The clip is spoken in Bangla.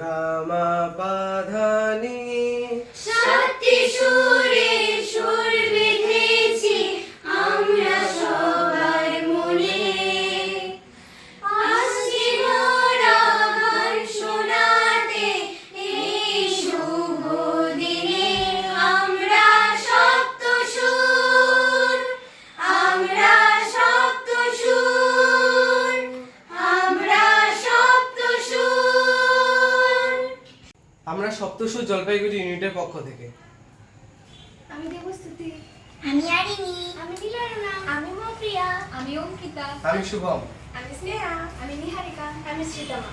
গা মা পা ধা নি। সাতটি সুরে সুর বেঁধেছি আমরা সবার মনে। আসছি মোরা গান শোনাতে এই শুভ দিনে। আমরা সপ্ত সুর, আমরা সপ্ত সুর, আমরা সপ্ত সুর। আমরা সপ্তসুর জলপাইগুড়ি ইউনিটের পক্ষ থেকে আমি দেবস্তুতি, আমি আরিনি, আমি নীলারুণা, আমি মৌপ্রিয়া, আমি অঙ্কিতা, আমি শুভম। আমি স্নেহা, আমি নিহারিকা, আমি শ্রীতমা।